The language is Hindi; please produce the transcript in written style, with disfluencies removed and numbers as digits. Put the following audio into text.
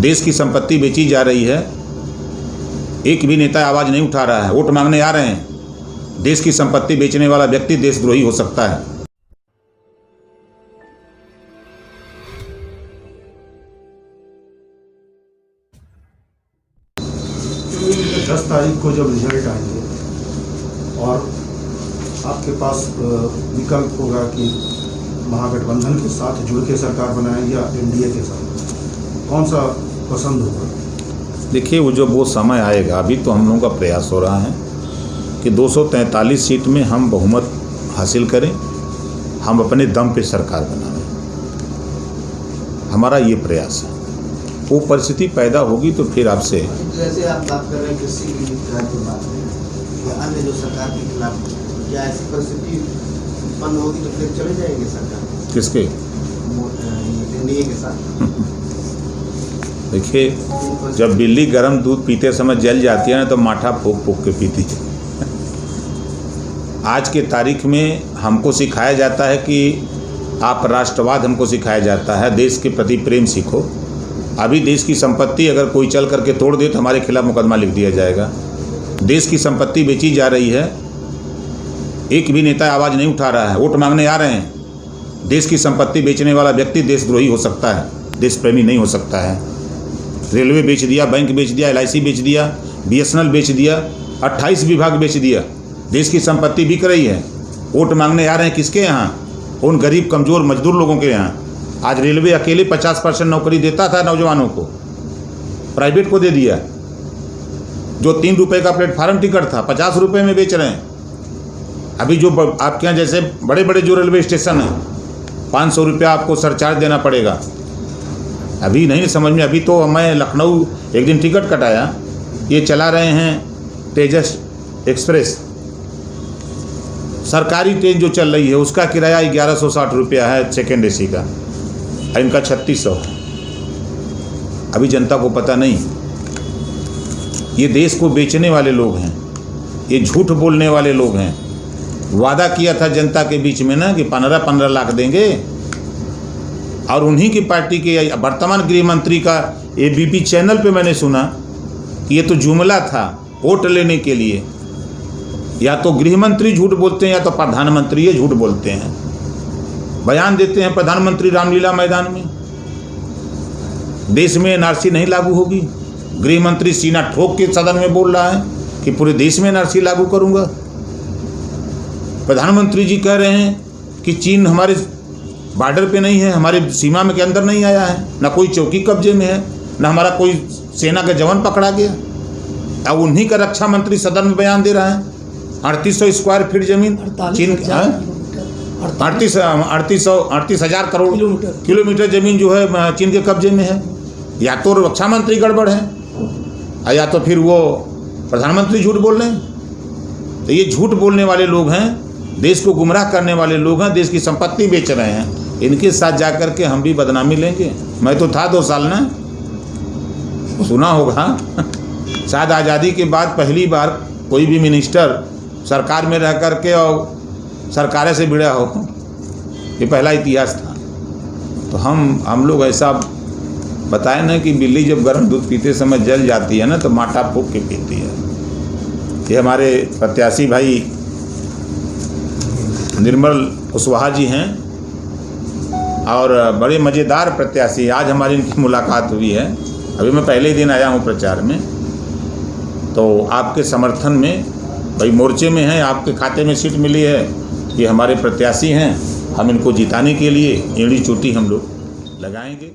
देश की संपत्ति बेची जा रही है, एक भी नेता आवाज़ नहीं उठा रहा है। वोट मांगने आ रहे हैं। देश की संपत्ति बेचने वाला व्यक्ति देशद्रोही हो सकता है। 10 तारीख को जब रिजल्ट आएंगे और आपके पास विकल्प होगा कि महागठबंधन के साथ जुड़ के सरकार बनाए या एनडीए के साथ, कौन सा पसंद होगा? देखिए, वो समय आएगा। अभी तो हम लोगों का प्रयास हो रहा है कि 243 सीट में हम बहुमत हासिल करें, हम अपने दम पे सरकार बनाएं। हमारा ये प्रयास है। वो परिस्थिति पैदा होगी तो फिर आपसे, जैसे आप बात कर रहे हैं कृषि की बात या अन्य जो सरकार के खिलाफ, क्या ऐसी परिस्थिति उत्पन्न होगी तो फिर चले जाएंगे सरकार? किसके? एनडीए के साथ। देखिए, जब बिल्ली गर्म दूध पीते समय जल जाती है ना, तो माठा फूक फूक के पीती है। आज के तारीख में हमको सिखाया जाता है कि आप राष्ट्रवाद, हमको सिखाया जाता है देश के प्रति प्रेम सीखो। अभी देश की संपत्ति अगर कोई चल करके तोड़ दे तो हमारे खिलाफ मुकदमा लिख दिया जाएगा। देश की संपत्ति बेची जा रही है, एक भी नेता आवाज़ नहीं उठा रहा है। वोट मांगने आ रहे हैं। देश की संपत्ति बेचने वाला व्यक्ति देशद्रोही हो सकता है, देश प्रेमी नहीं हो सकता है। रेलवे बेच दिया, बैंक बेच दिया, LIC बेच दिया, BSNL बेच दिया, 28 विभाग बेच दिया। देश की संपत्ति बिक रही है। वोट मांगने आ रहे हैं किसके यहाँ? उन गरीब कमज़ोर मजदूर लोगों के यहाँ। आज रेलवे अकेले 50% नौकरी देता था नौजवानों को, प्राइवेट को दे दिया। जो 3 रुपये का प्लेटफार्म टिकट था 50 रुपये में बेच रहे हैं। अभी जो आपके यहाँ जैसे बड़े बड़े जो रेलवे स्टेशन हैं, 500 रुपया आपको सरचार्ज देना पड़ेगा। अभी नहीं समझ में। अभी तो मैं लखनऊ एक दिन टिकट कटाया, ये चला रहे हैं तेजस एक्सप्रेस, सरकारी ट्रेन जो चल रही है उसका किराया 1160 रुपया है सेकेंड AC का, इनका 3600 है। अभी जनता को पता नहीं। ये देश को बेचने वाले लोग हैं, ये झूठ बोलने वाले लोग हैं। वादा किया था जनता के बीच में ना कि 15-15 लाख देंगे, और उन्हीं की पार्टी के वर्तमान गृह मंत्री का ABP चैनल पे मैंने सुना कि ये तो जुमला था वोट लेने के लिए। या तो गृह मंत्री झूठ बोलते हैं या तो प्रधानमंत्री ये झूठ बोलते हैं। बयान देते हैं प्रधानमंत्री रामलीला मैदान में, देश में NRC नहीं लागू होगी। गृह मंत्री सीना ठोक के सदन में बोल रहा है कि पूरे देश में NRC लागू करूंगा। प्रधानमंत्री जी कह रहे हैं कि चीन हमारे बॉर्डर पे नहीं है, हमारे सीमा में के अंदर नहीं आया है, ना कोई चौकी कब्जे में है, ना हमारा कोई सेना का जवान पकड़ा गया। अब उन्हीं का रक्षा मंत्री सदन में बयान दे रहा है 3800 स्क्वायर फीट जमीन चीन, 38,000 करोड़ किलोमीटर जमीन जो है चीन के कब्जे में है। या तो रक्षा मंत्री गड़बड़ है या तो फिर वो प्रधानमंत्री झूठ बोल रहे हैं। तो ये झूठ बोलने वाले लोग हैं, देश को गुमराह करने वाले लोग हैं, देश की संपत्ति बेच रहे हैं। इनके साथ जाकर के हम भी बदनामी लेंगे। मैं तो था 2 साल ना, सुना होगा शायद आज़ादी के बाद पहली बार कोई भी मिनिस्टर सरकार में रह करके और सरकारें से भिड़ा हो, ये पहला इतिहास था। तो हम लोग ऐसा बताए ना कि बिल्ली जब गर्म दूध पीते समय जल जाती है ना, तो माठा फूक के पीती है। ये हमारे प्रत्याशी भाई निर्मल कुशवाहा जी हैं और बड़े मज़ेदार प्रत्याशी। आज हमारी इनकी मुलाकात हुई है। अभी मैं पहले ही दिन आया हूँ प्रचार में, तो आपके समर्थन में भाई मोर्चे में हैं, आपके खाते में सीट मिली है। ये हमारे प्रत्याशी हैं, हम इनको जिताने के लिए एड़ी चोटी हम लोग लगाएंगे।